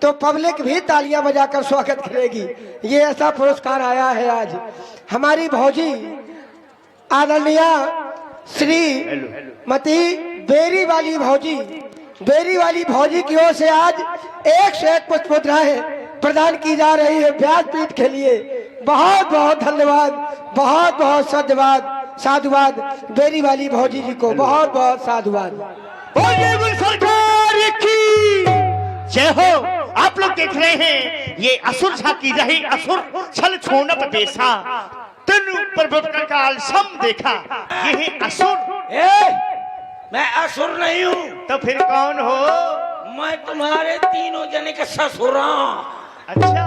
तो पब्लिक भी तालियां बजाकर स्वागत करेगी। ये ऐसा पुरस्कार आया है आज हमारी भौजी आदरणीय श्रीमती बेरी वाली भौजी की ओर से आज 101 पुष्प मुद्राएं प्रदान की जा रही है व्यासपीठ के लिए। बहुत बहुत धन्यवाद, बहुत बहुत साधुवाद बेरी वाली भौजी जी को बहुत बहुत साधुवाद। सरकार की जय हो। आप लोग देख रहे हैं ये असुर झाकी रही असुर छल छोड़त बेसा तनु पर काल सम देखा। ये है असुर। मैं असुर नहीं हूँ। तो फिर कौन हो? मैं तुम्हारे तीनों जने के ससुरा। अच्छा,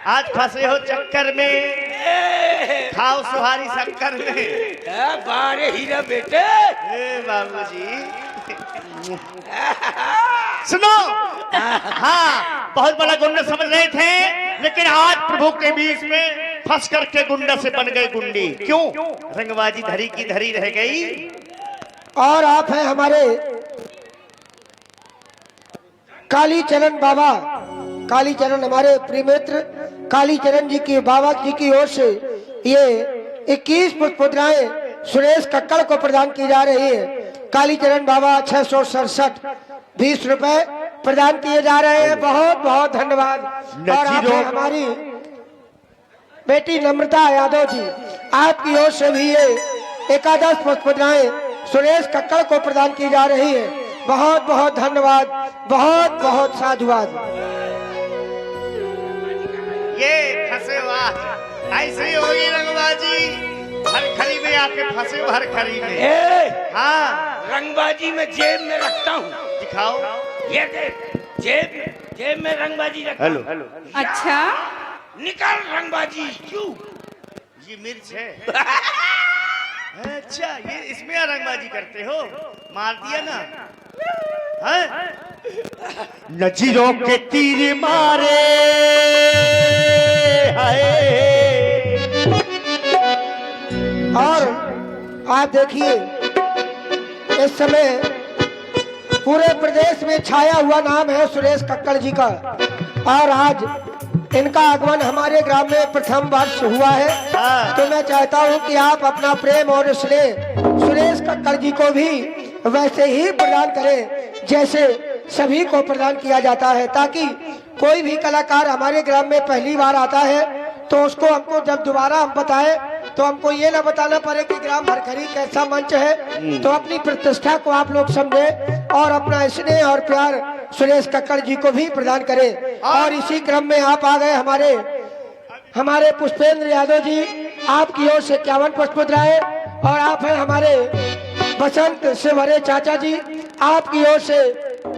आज फंसे हो चक्कर में, खाओ सुहारी शक्कर में। बारे हीरा बेटे। बाबूजी सुनो, हाँ बहुत बड़ा गुंडा समझ रहे थे, लेकिन आज प्रभु के बीच में फंस करके गुंडा से बन गए गुंडी। क्यों? रंगबाजी धरी की धरी रह गई। और आप हैं हमारे कालीचरण बाबा, कालीचरण हमारे प्रिय मित्र कालीचरण जी की बाबा जी की ओर से ये 21 पुष्प मुद्राएं सुरेश कक्कड़ को प्रदान की जा रही है। कालीचरण बाबा 667 20 रुपए प्रदान किए जा रहे हैं। बहुत बहुत धन्यवाद। और आप हैं हमारी बेटी नम्रता यादव जी, आपकी ओर से भी ये 11 पुष्प मुद्राएं सुरेश कक्कड़ को प्रदान की जा रही है। बहुत बहुत धन्यवाद, बहुत बहुत साधुवाद। ये फंसे ऐसी होगी रंगबाजी, हर खरी में आके फंसे हो, हर खरी में। हाँ, रंगबाजी में जेब में रखता हूँ। दिखाओ। ये देख, जेब में रंगबाजी रखता हूँ। हेलो। अच्छा, निकल रंगबाजी। क्यों? ये मिर्च है। अच्छा, ये इसमें रंगबाजी करते हो? मार दिया ना। नजीरों के तीर मारे और आप देखिए इस समय पूरे प्रदेश में छाया हुआ नाम है सुरेश कक्कड़ जी का। और आज इनका आगमन हमारे ग्राम में प्रथम वर्ष हुआ है। तो मैं चाहता हूं कि आप अपना प्रेम और स्नेह सुरेश कक्कड़ जी को भी वैसे ही प्रदान करें जैसे सभी को प्रदान किया जाता है, ताकि कोई भी कलाकार हमारे ग्राम में पहली बार आता है तो उसको हमको जब दोबारा हम बताएं तो हमको ये ना बताना पड़े कि ग्राम भरखरी कैसा मंच है। तो अपनी प्रतिष्ठा को आप लोग समझे और अपना स्नेह और प्यार सुरेश कक्कड़ जी को भी प्रदान करें। और इसी क्रम में आप आ गए हमारे पुष्पेंद्र यादव जी, आपकी ओर से 51 पुष्प मुद्राएं। और आप हैं हमारे बसंत से भरे चाचा जी, आपकी ओर से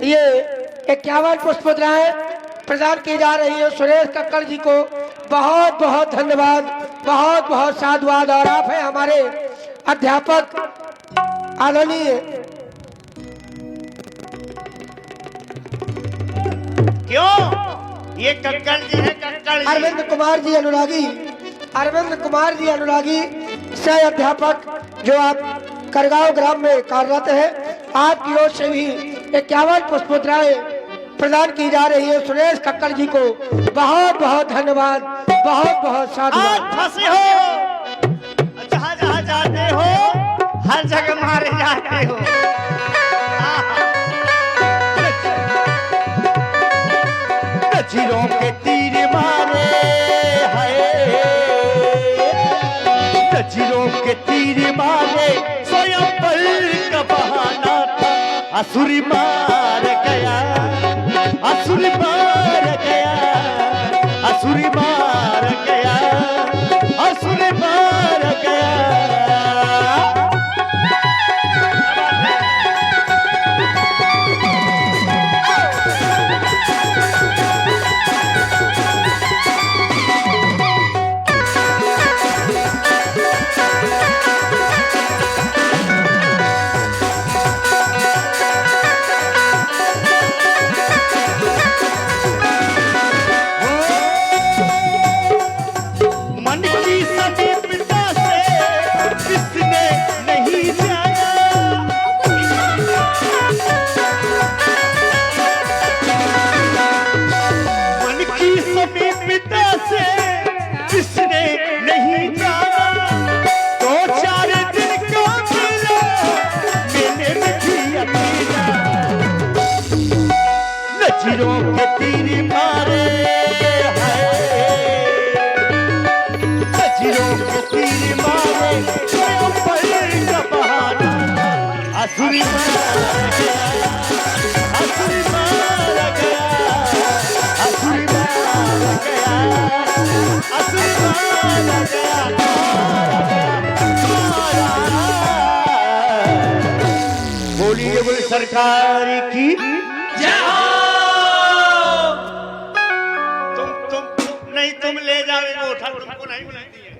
ये 51 पुष्प मुद्राएं प्रदान की जा रही है सुरेश कक्कड़ जी को। बहुत बहुत धन्यवाद, बहुत बहुत साधुवाद। और आप हैं हमारे अध्यापक आदरणीय क्यों? ये कक्कड़ जी है, कक्कड़ जी। अरविंद कुमार जी अनुरागी सह अध्यापक जो आप करगांव ग्राम में कार्यरत है। आपकी ओर से भी 51 पुष्प मुद्राएं प्रदान की जा रही है सुरेश कक्कड़ जी को। बहुत बहुत धन्यवाद, बहुत बहुत साधुवाद। आज फंसे हो, जहाँ जहाँ जाते हो हर जगह मारे जाते हो। नजीरों के तीर मारे नजीरों के तीर मारे स्वयं पर का बहाना था। असुरी मार गया, असुरी मार गया, असुरी मार गया, असुरी मार गया। जंजीरों के तीर मारे जंजीरों के तीर मारे पैर का बहाना असुरी मारा गया असुरी मारा गया असुरी मारा गया असुरी मारा गया बोलिए बोले सरकार की जय हो। तुम नहीं तुम ले जाओ वो उठा तुमको नहीं बुलाती है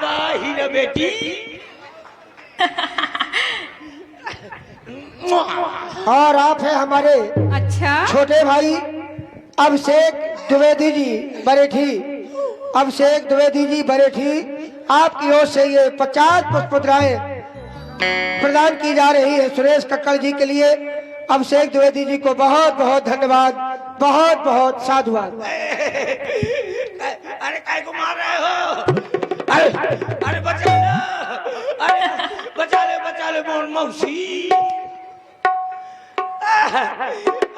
बाही ना बेटी। और आप हैं हमारे अच्छा छोटे भाई अभिषेक द्विवेदी जी बरेठी। अभिषेक द्विवेदी जी बरेठी, आपकी ओर से ये 50 पुष्पमुद्राएं प्रदान की जा रही है सुरेश कक्कड़ जी के लिए। अभिषेक द्विवेदी जी को बहुत बहुत धन्यवाद, बहुत बहुत साधुवाद। अरे काय को मार रहे हो? अरे बचा ले, अरे बचा ले मोर मौसी।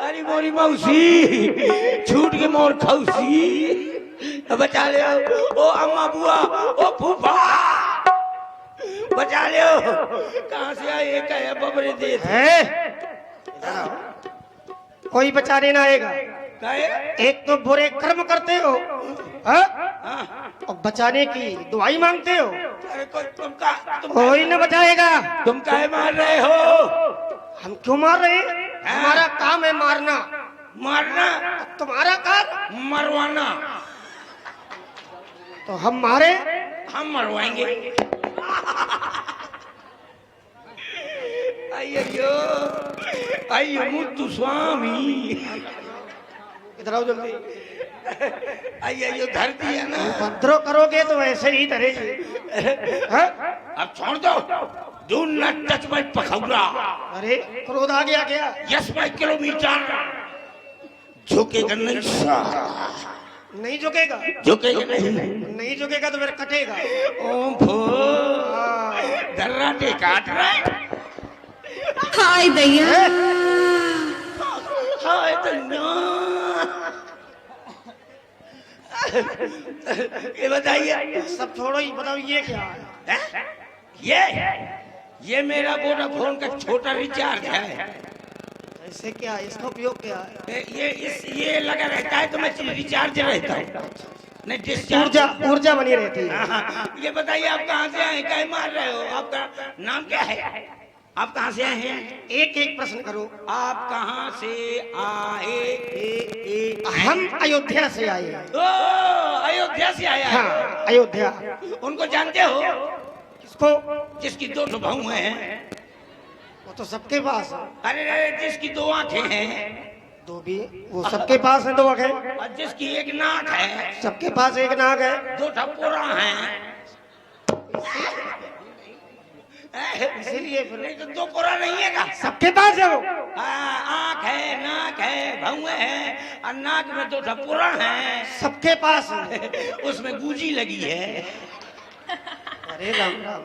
अरे मोरी मौसी छूट के मोर खौसी। बचा ले ओ अम्मा बुआ ओ फूफा, बचा ले। कहाँ से आए एक है बबरे दे कोई बचाने ना आएगा। कहे एक तो बुरे कर्म करते हो हाँ? और बचाने की दुआई मांगते हो। अरे कोई न बचाएगा। तुम काहे मार रहे हो? हम क्यों मार रहे हैं? हमारा काम है मारना। मारना तुम्हारा काम मरवाना। तो हम मारे, हम मरवाएंगे। अయ్యో अయ్यो मुत्तु स्वामी, इधर आओ जल्दी। अయ్యో धर दिया ना। उपद्रव करोगे तो ऐसे ही धरेगी। हाँ? अब छोड़ दो। Do not touch my pakoda. अरे क्रोध आ गया क्या? Yes my kilometre. झुकेगा नहीं साला, नहीं झुकेगा। झुकेगा नहीं। नहीं झुकेगा तो फिर कटेगा। ओम फो दर्राटे काट रहा है। हाय दैया हाय दैया। ये बताइए, सब छोड़ो, ही बताओ ये क्या है? ये मेरा वोडाफोन का छोटा रिचार्ज है। ऐसे क्या है? इसका उपयोग क्या है? ये लगा रहता है तो मैं रिचार्ज रहता हूँ, नहीं डिस्चार्ज। ऊर्जा बनी रहती है। ये बताइए आप कहाँ से आए, क्या मार रहे हो? आपका नाम क्या है? आप कहाँ से आए हैं? एक एक प्रश्न करो। आप कहाँ से आए? हम अयोध्या से आए हैं। ओ अयोध्या से आया है। हाँ अयोध्या। उनको जानते हो? किसको? जिसकी दो भौं हैं। वो तो सबके पास है। अरे जिसकी दो आंखें हैं। दो भी वो सबके पास है, दो आंखें। और जिसकी एक नाक है। सबके पास एक नाक है। दो ठपुरा हैं। इसीलिए नहीं तो दो कोरा नहीं है का? सबके पास है वो। आँख है, नाक है, भौं है, और नाक में दो ठपुरा हैं। सबके पास है। उसमें गूंजी लगी है। अरे राम राम,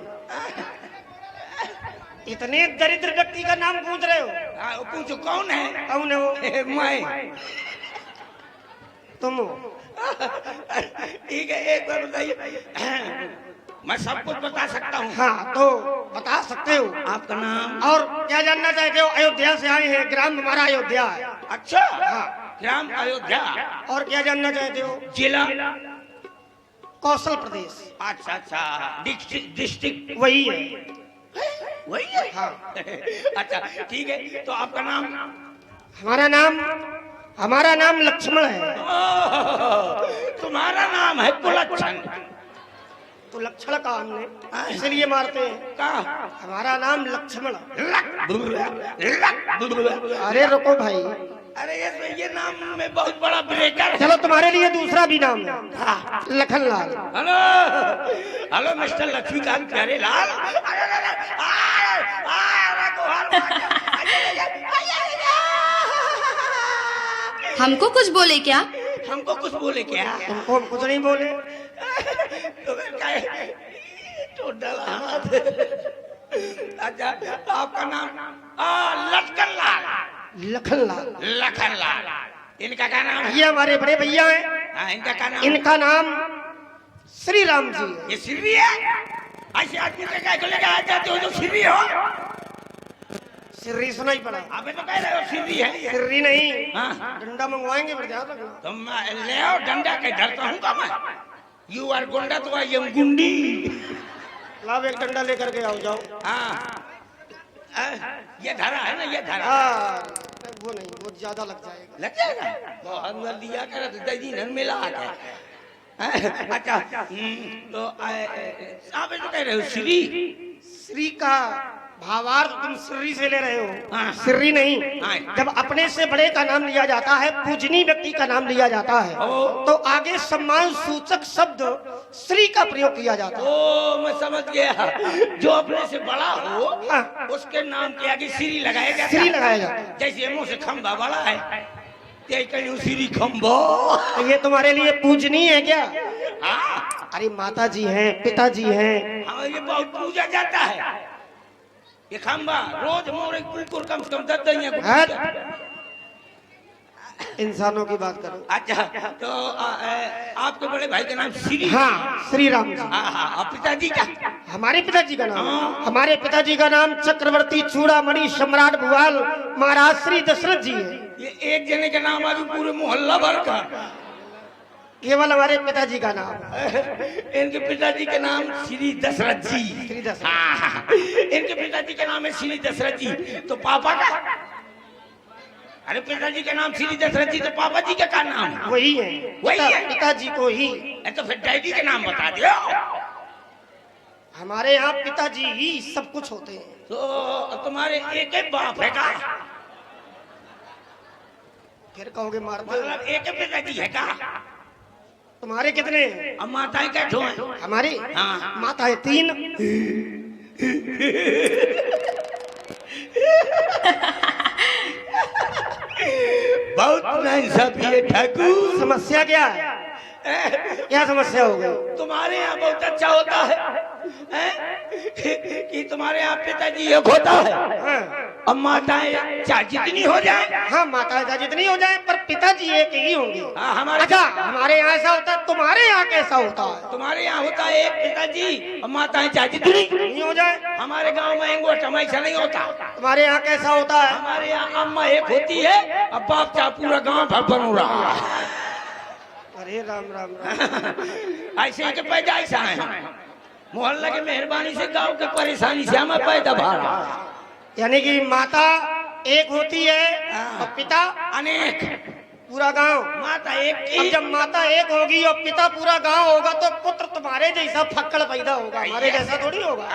इतने दरिद्र व्यक्ति का नाम पूछ रहे हो? पूछो कौन है? कौन है वो? मैं। तुम हो? ठीक है, एक बार बताइए। मैं सब कुछ बता सकता हूँ। हाँ तो बता सकते हो। आपका नाम और क्या जानना चाहते हो? अयोध्या से आए हैं, ग्राम हमारा अयोध्या है। अच्छा, हाँ। ग्राम अयोध्या। और क्या जानना चाहते हो? जिला कौशल प्रदेश। अच्छा अच्छा, डिस्ट्रिक्ट वही है। वही है। हाँ। अच्छा ठीक है, तो आपका नाम? हमारा नाम लक्ष्मण है। तुम्हारा नाम है कुलक्षण। तो लक्षण का हमने इसलिए मारते हैं। का हमारा नाम लक्ष्मण। अरे अरे रुको भाई, ये नाम में बहुत बड़ा ब्रेकर है। चलो तुम्हारे लिए दूसरा भी नाम है, Lakhanlal. Hello hello mister Laxmikant Pyarelal. हमको कुछ बोले क्या? हमको कुछ बोले क्या? तुमको हम कुछ नहीं बोले। तो डला हाथ। अच्छा आपका नाम लटकन लाल। लखनलाल। लखन लाल। इनका क्या नाम है? ये हमारे बड़े भैया हैं, हाँ, इनका क्या नाम? इनका नाम श्री राम जी है। ये सिर्री है? ऐसे आदमी के क्या को लेके आ जाते हो जो सिर्री हो? सिर्री सुनाई पड़ा, अबे तो कह रहे हो सिर्री है ये। सिर्री नहीं, हाँ। डंडा मंगवाएंगे फिर ध्यान रखना। तुम ले आओ डंडा के डरता हूँ का मैं। यू आर गुंडा तो आई एम गुंडी। लाओ एक डंडा लेकर के आओ जाओ। हाँ ये धरा है ना, ये धरा वो नहीं, वो ज्यादा लग जाएगा। लग जाएगा बहुत अंदर दिया कर दही नन मिला के। अच्छा तो आप तो कह रहे हो श्री श्री का भावार्थ तुम श्री से ले रहे हो, हाँ। श्री नहीं। हाँ। जब अपने से बड़े का नाम लिया जाता है, पूजनीय व्यक्ति का नाम लिया जाता है, ओ। तो आगे सम्मान सूचक शब्द श्री का प्रयोग किया जाता है। ओ मैं समझ गया, जो अपने से बड़ा हो हाँ। उसके नाम के आगे श्री लगाया जाता श्री है। लगाया जाता है। जैसे मुंह से खंबा बड़ा है ते कहीं श्री खंबो। तो ये तुम्हारे लिए पूजनीय है क्या? हाँ अरे माता जी हैं, पिताजी हैं। हाँ, ये बहुत पूजा जाता है ये खंबा। रोज मोरे कुकुर कम से कम 10 दहिया को हट। पूजा। इंसानों की बात करो। अच्छा तो आपके बड़े भाई का नाम श्री? हाँ, श्री राम जी। हाँ हाँ, और पिताजी का? हमारे पिताजी का नाम, हाँ। हमारे पिताजी का नाम चक्रवर्ती चूड़ामणि सम्राट भुआल महाराज श्री दशरथ जी है। ये एक जने का नाम अभी पूरे मोहल्ला भर का। केवल हमारे पिताजी का नाम। इनके पिताजी का नाम श्री दशरथ जी। श्री दशरथ। हाँ, इनके पिताजी का नाम है श्री दशरथ जी। तो पापा का? अरे पिताजी का नाम श्री दशरथ जी, तो पापा जी का क्या नाम है? वही है, वही है? पिताजी को ही। तो फिर डैडी का नाम बता दो। हमारे यहाँ पिताजी ही सब कुछ होते हैं। तो तुम्हारे एक ही बाप है का? फिर कहोगे मार दो। मतलब एक ही पिताजी है का? तुम्हारे कितने हैं? अब माताएं क्या ठो हैं? हमारी हाँ। माता है 3। बहुत नाइंसाफी है ठाकुर। समस्या क्या है? क्या समस्या हो गई? तुम्हारे यहाँ बहुत अच्छा होता है कि तुम्हारे यहाँ पिताजी एक होता है हाँ, अब माताएं चाहे जितनी हो जाए। हाँ माता पिता जितनी हो जाए पर पिताजी एक ही होंगे। हाँ, हमारे अच्छा, हमारे यहाँ ऐसा होता है, तुम्हारे यहाँ कैसा होता है? तुम्हारे यहाँ होता है एक पिताजी और माताएं चाहे जितनी। नहीं हो जाए। हमारे गांव में अंगूठा ऐसा नहीं होता। तुम्हारे यहाँ कैसा होता है? हमारे यहाँ अम्मा एक होती है अब बाप चाहे पूरा गांव भर बन रहा। अरे राम राम राम। ऐसे ही के पैदाइश आए हैं। मोहल्ला की मेहरबानी से गांव की परेशानी से हमें पैदा भारा। यानी कि माता एक होती है और पिता अनेक। पूरा गांव। माता एक अब की। जब माता एक होगी और पिता पूरा गांव होगा तो पुत्र तुम्हारे जैसा फक्कड़ पैदा होगा, हमारे जैसा थोड़ी होगा।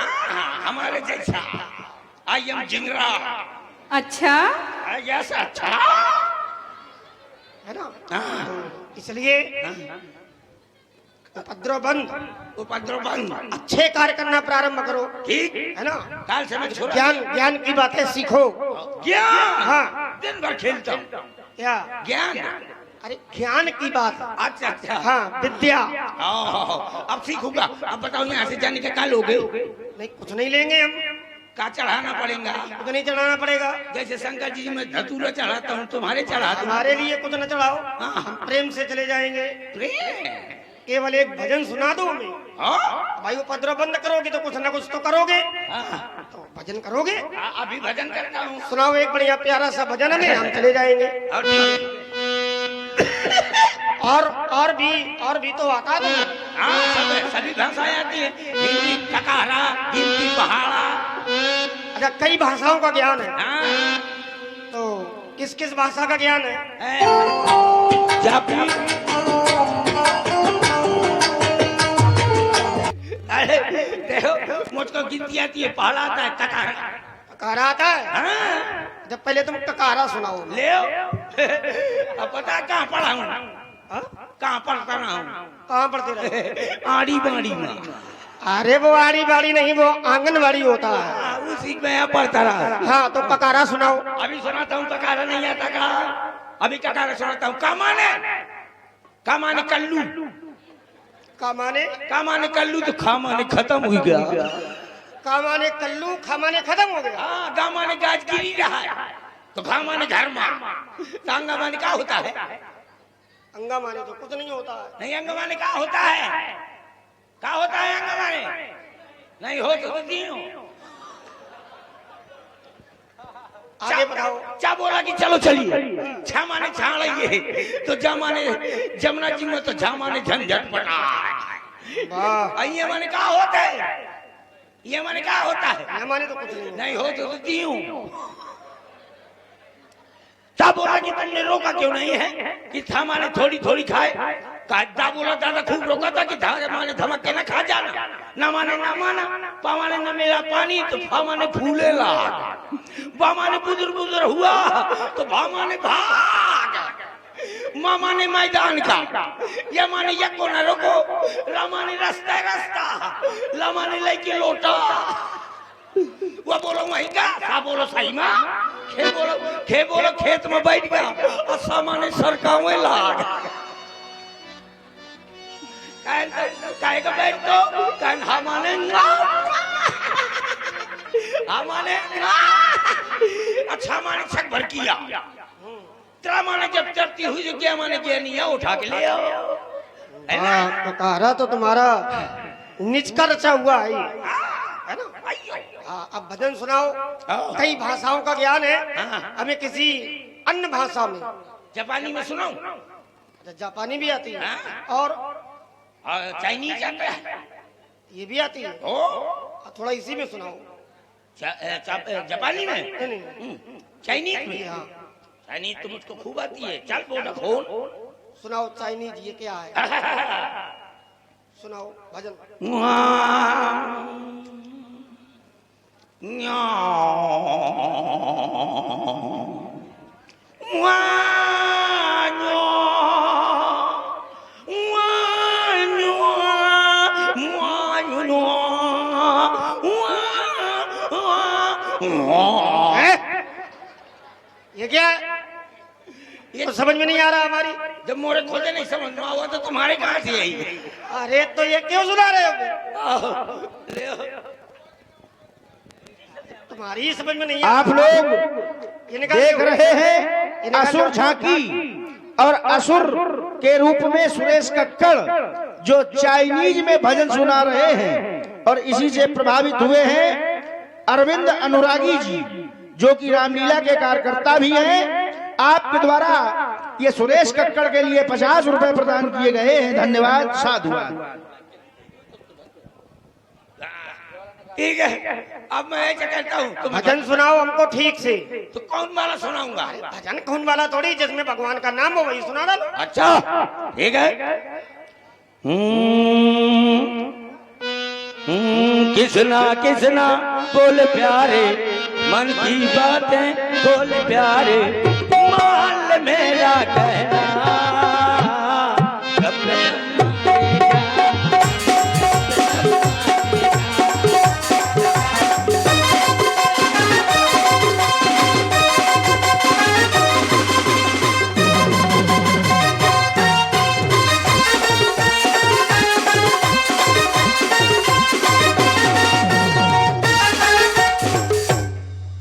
हमारे जैसा। आई एम जिंगरा। अच्छा, यस अच्छा है ना? हाँ। तो इसलिए उपद्रव बंद, उपद्रव बंद। अच्छे कार्य करना प्रारंभ करो, ठीक है ना? काल से मैं छोड़ा। ज्ञान ज्ञान की बातें सीखो। ज्ञान। हाँ। दिन भर खेलता हूँ। क्या? ज्ञान। अरे ज्ञान की बात। अच्छा अच्छा। हाँ, विद्या। अब सीखूंगा। अब बताओ यहाँ से जाने के क्या लोगे? नहीं, कुछ नहीं लेंगे हम। क्या चढ़ाना पड़ेगा? कुछ नहीं चढ़ाना पड़ेगा। जैसे शंकर जी में धतूरा चढ़ाता हूँ तुम्हारे चढ़ाता हूँ। हमारे लिए कुछ न चढ़ाओ, हाँ। हम प्रेम से चले जाएंगे। प्रेम। केवल एक भजन सुना दो हमें। हाँ? भाई उपद्रव बंद करोगे तो कुछ ना कुछ तो करोगे, हाँ। तो भजन करोगे। अभी भजन करता हूँ। सुनाओ एक बढ़िया प्यारा सा भजन हमें, हम चले जाएंगे। और और भी तो आता है। हाँ, सभी भाषाएं आती है। हिंदी ककारा, हिंदी पहाड़ा। अच्छा, कई भाषाओं का ज्ञान है। हाँ। तो किस किस भाषा का ज्ञान है? अरे देखो मुझको गिनती आती है। पहाड़ा आता है, ककारा। ककारा आता है? हाँ। जब पहले तुम ककारा सुनाओ। ले अब पता कहाँ पढ़ा हूँ? कहाँ पढ़ता रहा हूँ? कहाँ पढ़ते रहे? आड़ी बाड़ी में। अरे वो आड़ी बाड़ी नहीं, वो आंगनबाड़ी होता है। उसी में यहाँ पढ़ता रहा। हाँ, तो ककारा सुनाओ। अभी सुनाता हूँ। ककारा नहीं आता का? अभी ककारा सुनाता हूँ। कामाने कल्लू। कामाने कल्लू तो खामाने खत्म हो गया। कामाने कल्लू, खामाने खत्म हो गया। हाँ, गामाने गाज गिरी रहा है। तो घा माने घर माँ, अंगा माने क्या होता है? अंगा माने तो कुछ नहीं होता है। नहीं, अंगा माने क्या होता है? क्या होता है अंगा माने? नहीं हो तो दियो। आगे बताओ। क्या बोला कि चलो चलिए। छा माने छाड़ ये तो जा माने जमुना जी में तो झा माने झंझट पटा। वाह, ये माने क्या होता है? ये माने क्या होता है? ये माने तो कुछ नहीं होता। नहीं हो तो दियो। क्या बोला कि तुमने रोका क्यों नहीं है कि था माने थोड़ी थोड़ी खाए? कायदा बोला दादा खूब रोका था कि धागे माने धमक के ना खा जाना। ना माने ना माना, पा माने न मेरा पानी तो फा माने फूले लाग, बा माने बुजुर्ग बुजुर्ग हुआ तो भा माने भाग, माँ माने मैदान का, या माने यको न रोको, ला माने रास्ता रास्ता, ला माने लेके लोटा। वो बोलो वही का, सा बोलो सही माँ, खे बोलो खेत में बैठ गया और सा माने सरकावे लाग। काय का बैठ तो कान हमारे हमारे अच्छा माने छक भर किया। तेरा माने जब चढ़ती हुई जो क्या माने क्या नहीं है उठा के ले आओ। तो कहा तो तुम्हारा निचका रचा हुआ है ना। अब भजन सुनाओ। कई भाषाओं का ज्ञान है, हमें किसी अन्य भाषा में। जापानी में सुनाऊं? जापानी भी आती है और चाइनीज आता है, ये भी आती है। थोड़ा इसी में सुनाओ। जापानी में? नहीं, चाइनीज में? हाँ चाइनीज तो मुझको खूब आती है। चल बोला खोल सुनाओ। चाइनीज ये क्या है? सुनाओ भजन। ये क्या है? ये तो समझ में नहीं आ रहा हमारी। जब मोरे खोजे नहीं समझ में आवा तो तुम्हारे कहाँ से आई? अरे तो ये क्यों सुना रहे हो? तुम्हारी समझ में नहीं आ आप लोग देख रहे हैं असुर झांकी और असुर के रूप में सुरेश कक्कड़ जो चाइनीज में भजन सुना रहे हैं और इसी से प्रभावित हुए हैं अरविंद अनुरागी जी जो कि रामलीला के कार्यकर्ता भी हैं। आपके द्वारा ये सुरेश कक्कड़ के लिए 50 रुपए प्रदान किए गए हैं। धन्यवाद, साधुवाद। ठीक है, अब मैं ऐसा कहता हूँ तुम भजन सुनाओ हमको ठीक से। तो कौन वाला सुनाऊंगा? भजन कौन वाला थोड़ी जिसमें भगवान का नाम हो वही सुना डालो। अच्छा ठीक है। किसना किसना बोल प्यारे, मन की बातें बोल प्यारे, मान मेरा कहना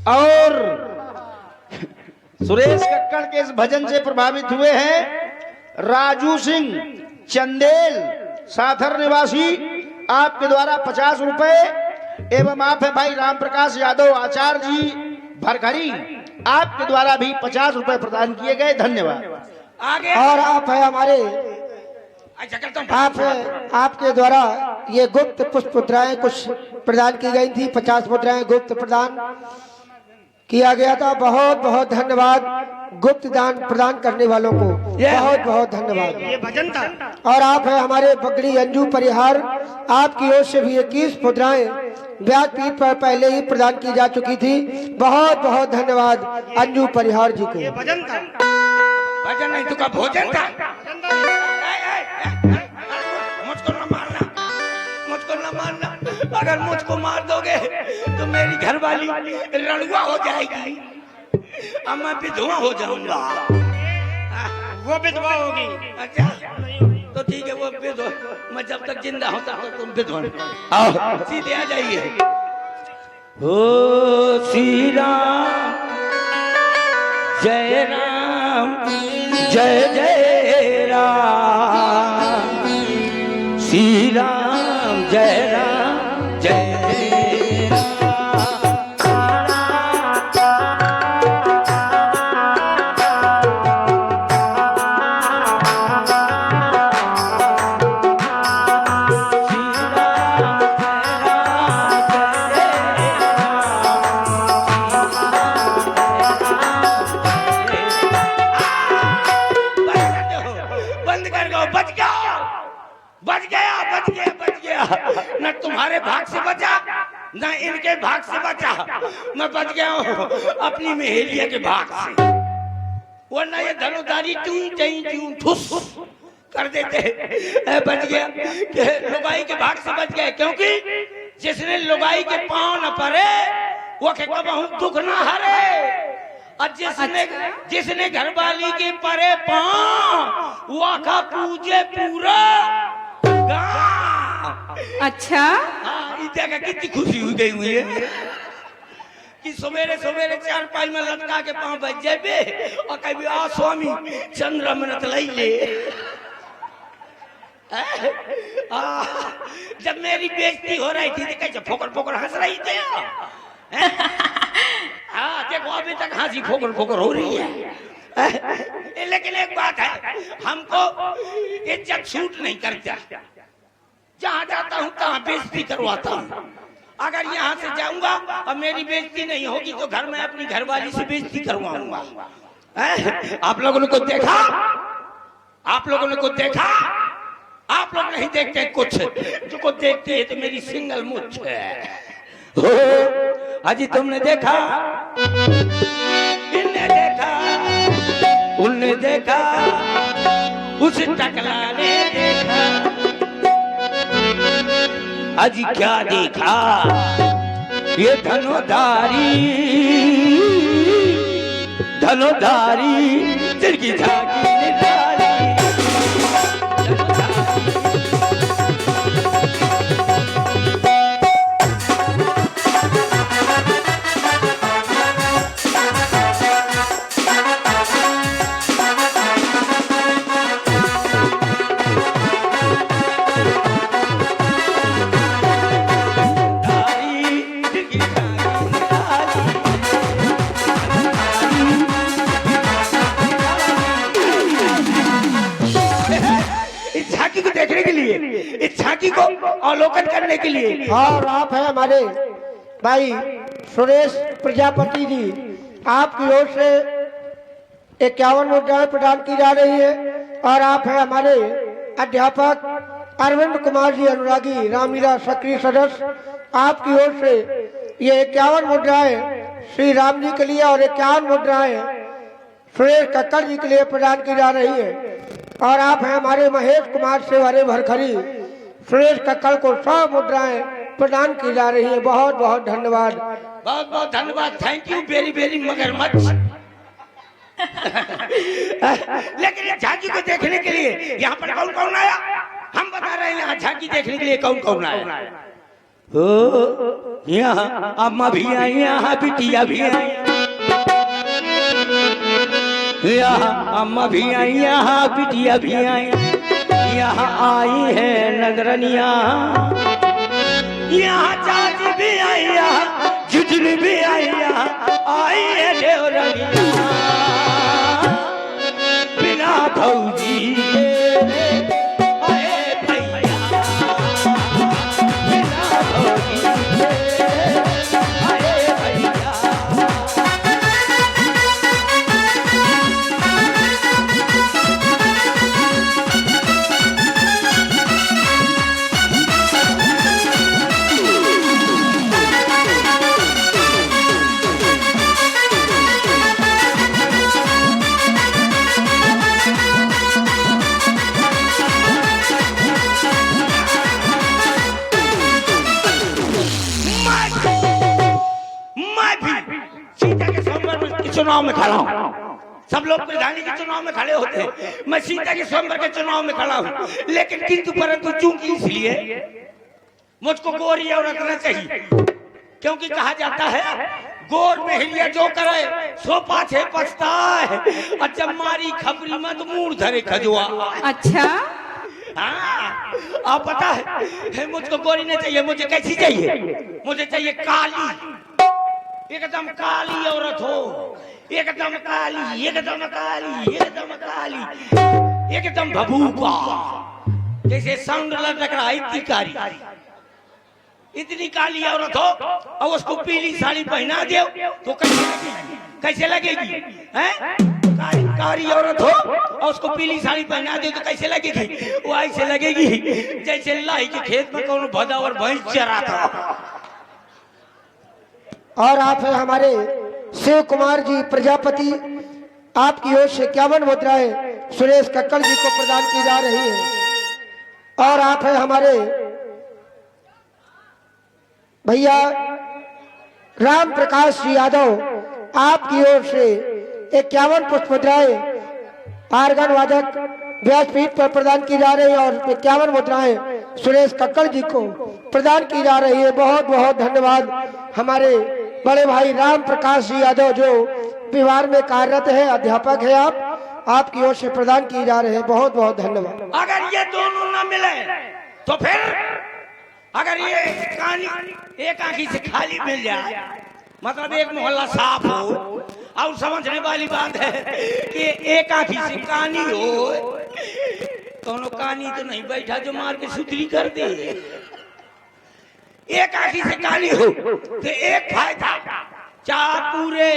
और सुरेश कक्कड़ के इस भजन से प्रभावित हुए हैं राजू सिंह चंदेल साथर निवासी। आपके द्वारा 50 रुपए एवं आप है भाई राम प्रकाश यादव आचार्य जी भरखरी, आपके द्वारा भी 50 रुपए प्रदान किए गए। धन्यवाद। आगे और आप है हमारे, ऐसा करता हूँ। आप आपके द्वारा ये गुप्त पुष्प मुद्राएं कुछ प्रदान की गई थी। 50 मुद्राएं गुप्त प्रदान किया गया था। बहुत बहुत धन्यवाद गुप्त दान प्रदान करने वालों को, बहुत बहुत धन्यवाद। ये भजन था। और आप है हमारे बगड़ी अंजू परिहार, आपकी ओर से भी 21 मुद्राएं व्यासपीठ पर पहले ही प्रदान की जा चुकी थी। बहुत बहुत धन्यवाद अंजू परिहार जी को। ये भजन था। भजन नहीं तो का भोजन था। मुझको न मारना, मुझको न मारना। अगर मुझको मार दोगे तो मेरी घरवाली रणुआ हो जाएगी, अब मैं विधवा हो जाऊंगा। वो विधवा होगी। अच्छा तो ठीक है, वो विधवा। मैं जब तक जिंदा होता हूँ तुम विधवा। आओ सीधे आ जाइए। ओ श्री राम जय राम जय जय राम श्री राम जय राम जय जय न तुम्हारे भाग से बचा न इनके भाग से बचा, मैं बच गया हूँ अपनी मेहरिया के भाग से, वरना ये धनुधारी ट्यूं ठुस कर देते। बच गया लुगाई के भाग से बच गए, क्योंकि जिसने लुगाई के पांव न परे वो के कबहू दुख न हरे, और जिसने घरवाली के परे पांव वो का पूजे पूरा गाँव। अच्छा हाँ, देखा कितनी खुशी हुई गई हुई है कि सवेरे सवेरे चार पाई में लटका के पांव बच जाए और कभी आ स्वामी चंद्र मिनट लई ले। जब मेरी बेइज्जती हो रही थी तो कैसे फोकर फोकर हंस रही थी। हाँ देखो अभी तक हंसी फोकर फोकर हो रही है। लेकिन एक बात है, हमको इज्जत छूट नहीं करता, जहाँ जाता हूँ तहाँ बेइज्जती करवाता हूँ। अगर यहाँ से जाऊंगा और मेरी बेइज्जती नहीं होगी तो घर में अपनी घरवाली से बेइज्जती करवाऊंगा। आप लोगों ने को देखा, आप लोगों ने को देखा, आप लोग नहीं देखते कुछ, जो को देखते है तो मेरी सिंगल मुछ है। अजी तुमने देखा, इनने देखा, उनने देखा, उस टकला ने देखा, अजी क्या देखा, ये धनुधारी तिरकी झांकी निराली। देखने के लिए, इस झांकी को अवलोकन करने के लिए, और आप हैं हमारे भाई सुरेश प्रजापति जी, आपकी ओर से 51 मुद्राएं प्रदान की जा रही है। और आप हैं हमारे अध्यापक अरविंद कुमार जी अनुरागी, रामलीला सक्रिय सदस्य, आपकी ओर से ये 51 मुद्राएं श्री राम जी के लिए और 51 मुद्राएं सुरेश कक्कड़ जी के लिए प्रदान की जा रही है। और आप हैं हमारे महेश कुमार से हरे भरखरी, सुरेश कक्कड़ को 100 मुद्राएं प्रदान की जा रही है। बहुत बहुत धन्यवाद, बहुत बहुत धन्यवाद, थैंक यू वेरी वेरी मगरमच्छ। लेकिन झांकी को देखने के लिए यहाँ पर कौन कौन आया, हम बता रहे हैं यहाँ झांकी देखने के लिए कौन कौन आया। यहाँ अम्मा भी आई, यहाँ बिटिया भी आई, यहाँ अम्मा भी आई, यहाँ बिटिया भी आई, यहाँ आई है नगरनिया, यहाँ चाची भी आई, यहाँ जुजली भी आई, यहाँ आई है देवरनिया। बिना भौजी आए भैया, बिना भौजी आए भैया। चुनाव में खड़ा हूँ, सब लोग प्रधानी के चुनाव में खड़े होते हैं, मैं सीता के स्वयंवर के चुनाव में खड़ा हूँ। लेकिन किंतु परंतु चूंकि इसलिए मुझको गोरी औरत न चाहिए, क्योंकि कहा जाता है गोर मेहरिया जो करे सो पाछे पछता है। अच्छा मारी खबरी मत मूड धरे खजुआ। अच्छा हाँ, आप पता है मुझको गोरी नहीं चाहिए, मुझे कैसी चाहिए? मुझे चाहिए काली, एकदम काली औरत हो, एकदम काली, एकदम काली, एकदम काली, एकदम भभूका, जैसे साउंड लटक रहा है, इतनी काली, इतनी काली औरत हो और उसको पीली साड़ी पहना दो तो कैसे लगेगी? हैं? कारी औरत हो और उसको पीली साड़ी पहना दे तो कैसे लगेगी? वो ऐसे लगेगी जैसे लाही के खेत में कौन भदा और भैंस चरा था। और आप हैं हमारे शिव कुमार जी प्रजापति, आपकी ओर से 51 मुद्राएं सुरेश कक्कड़ जी को प्रदान की जा रही है। और आप हैं हमारे भैया राम प्रकाश जी यादव, आपकी ओर से 51 पुष्प मुद्राएं आर्गन वादक व्यासपीठ पर प्रदान की जा रही है और 51 मुद्राएं सुरेश कक्कड़ जी को प्रदान की जा रही है। बहुत बहुत धन्यवाद हमारे बड़े भाई राम प्रकाश जी यादव जो विभाग में कार्यरत है, अध्यापक है। आपकी ओर से प्रदान की जा रहे हैं, बहुत बहुत धन्यवाद। अगर ये दोनों न मिले तो फिर अगर ये कहानी एक आंखी से खाली मिल जाए, मतलब एक मोहल्ला साफ हो, और समझने वाली बात है कि एक आंखी से कहानी हो, दोनों कहानी तो नहीं बैठा जो मार के सुतरी कर दे। एक आंखी से कहानी हो तो एक फायदा, चार पूरे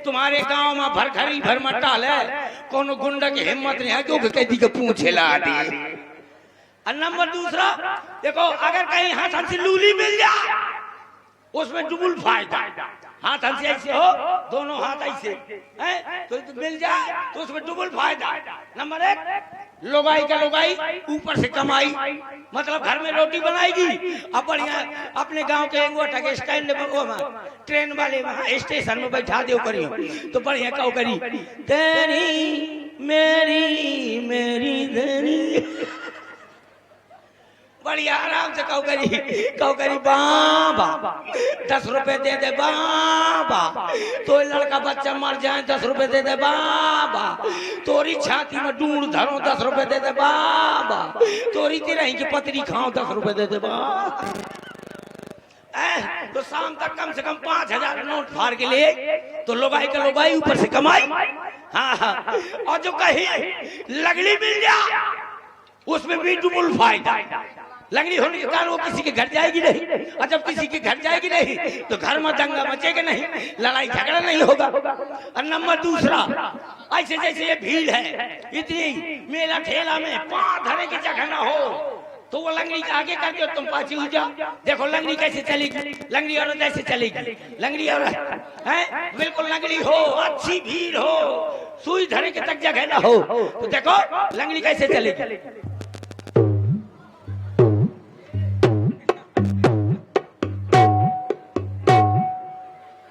तुम्हारे गांव में भरखरी भर मटाल है, कोनो गुंडा की हिम्मत नहीं है जो कैदी के पूंछ हिला दे। और नंबर दूसरा देखो, अगर कहीं हाथ से लूली मिल जाए उसमें डबल फायदा। हाथ से ऐसे हो, दोनों हाथ ऐसे हैं तो मिल जाए तो उसमें डबल फायदा। नंबर एक, लोगाई का लोगाई, ऊपर से कमाई, मतलब घर में रोटी बनाएगी। अब बढ़िया अपने गांव के एंगोटा के स्टैंड ट्रेन वाले वहां स्टेशन में बैठा दो करियो तो बढ़िया कहो करी तेरी मेरी मेरी तेरी, बढ़िया आराम से कहो करी बाबा 10 रुपए दे दे बाबा, तो लड़का बच्चा मर जाए 10 रुपए दे दे बाबा, तोरी छाती में ढूंढ धरो 10 रुपए दे दे बाबा, तोरी तिरही की पतरी खाओ 10 रुपए दे दे बाबा। तो शाम तक कम से कम 5000 नोट फाड़ के लिए तो लोगाई का लोगाई, ऊपर से कमाई। हाँ, और जो कहीं लगड़ी मिल जाए उसमें भी डबल फायदा। लंगड़ी होने के कारण वो किसी के घर जाएगी नहीं, और जब किसी के घर जाएगी नहीं तो घर में दंगा मचेगा नहीं, लड़ाई झगड़ा नहीं होगा। और नंबर दूसरा, ऐसे जैसे ये भीड़ है इतनी मेला ठेला में, 5 धरे की जगह ना हो तो वो लंगड़ी के आगे करके तुम पाछी हो जाओ। देखो लंगड़ी कैसे चलेगी, लंगड़ी औरत ऐसे चलेगी, लंगड़ी औरत है बिल्कुल लंगड़ी हो, अच्छी भीड़ हो, सुई धरे के तक जगह ना हो तो देखो लंगड़ी कैसे चलेगी।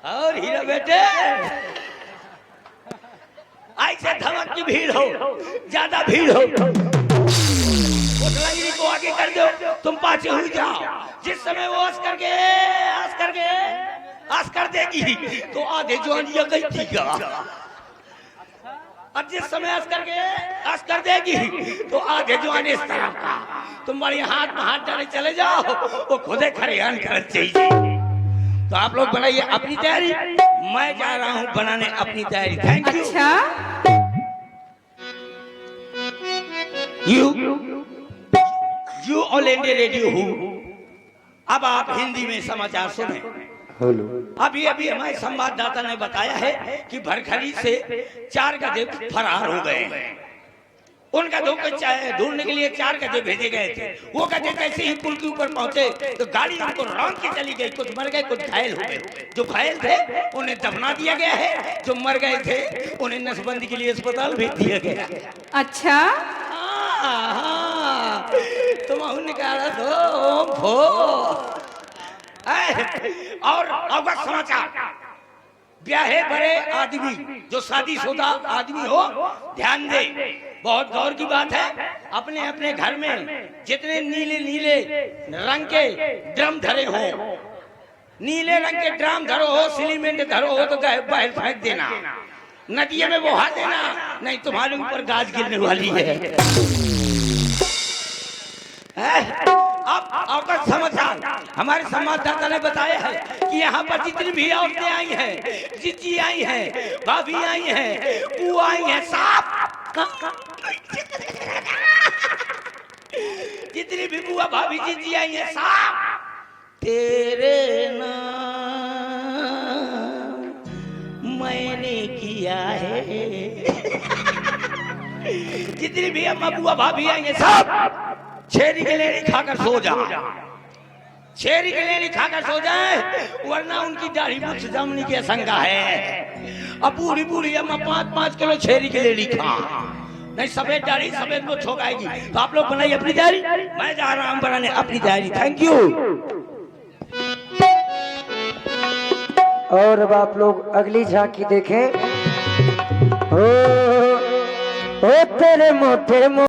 और हीरा बेटे ऐसे धमक की भीड़ हो, ज्यादा भीड़ हो, उस लंगड़ी को आगे कर दो, तुम पाछे हो जाओ। जिस समय वो हंस कर देगी तो आधे जवानिया गई थी क्या, और जिस समय हंस कर देगी तो आधे जवानी इस तरफ का, तुम बड़ी हाथ में हाथ डाले चले जाओ, वो खुदे खरियान कर चाहिए। तो आप लोग बनाइए अपनी तैयारी, मैं जा रहा हूँ बनाने अपनी तैयारी। Thank you. अच्छा यू ऑल इंडिया रेडियो हूँ। अब आप हिंदी में समाचार सुने। अभी हमारे संवाददाता ने बताया है कि भरखरी से 4 गधे फरार हो गए हैं। उन गधों को ढूंढने के लिए 4 गधे भेजे गए थे। वो गधे जैसे ही पुल के ऊपर पहुंचे तो गाड़ी उनको रौंद के चली गई। कुछ मर गए, कुछ घायल हो गए। जो घायल थे उन्हें दफना दिया गया है, जो मर गए थे उन्हें नसबंदी के लिए अस्पताल भेज दिया गया। अच्छा तुम निकाला तो और अवगत समाचार, ब्याहे बड़े आदमी जो शादीशुदा आदमी हो ध्यान दे, बहुत गौर की बात है। अपने अपने घर में जितने नीले नीले रंग के ड्रम धरे हो, नीले रंग के ड्राम धरो हो, सीमेंट धरो हो तो बाहर फेंक देना, नदिये में बहा देना, नहीं तुम्हारे ऊपर गाज गिरने वाली है। अब समाचार हमारे संवाददाता ने बताया है कि यहाँ पर जितनी भी औरतें आई हैं, जीजी आई हैं, भाभी आई हैं, बुआ आई हैं, साफ जितनी भी बुआ भाभी जीजी आई हैं, साफ तेरे नाम मैंने किया है। जितनी भी अम्मा बुआ भाभी आई हैं, सब छेरी के लेनी खाकर सो जा, छेरी के लेनी खाकर सो जाए, वरना उनकी दाढ़ी मुझ जमने की आशंका है। अब बूढ़ी बूढ़ी अम्मा 5-5 किलो छेरी के लेनी खा, नहीं सफेद दाढ़ी सफेद मुझ हो जाएगी। तो आप लोग बनाइए अपनी दाढ़ी, मैं जा रहा हूँ बनाने अपनी दाढ़ी। Thank you. और अब आप लोग अगली झांकी देखें। ओ तेरे मोटे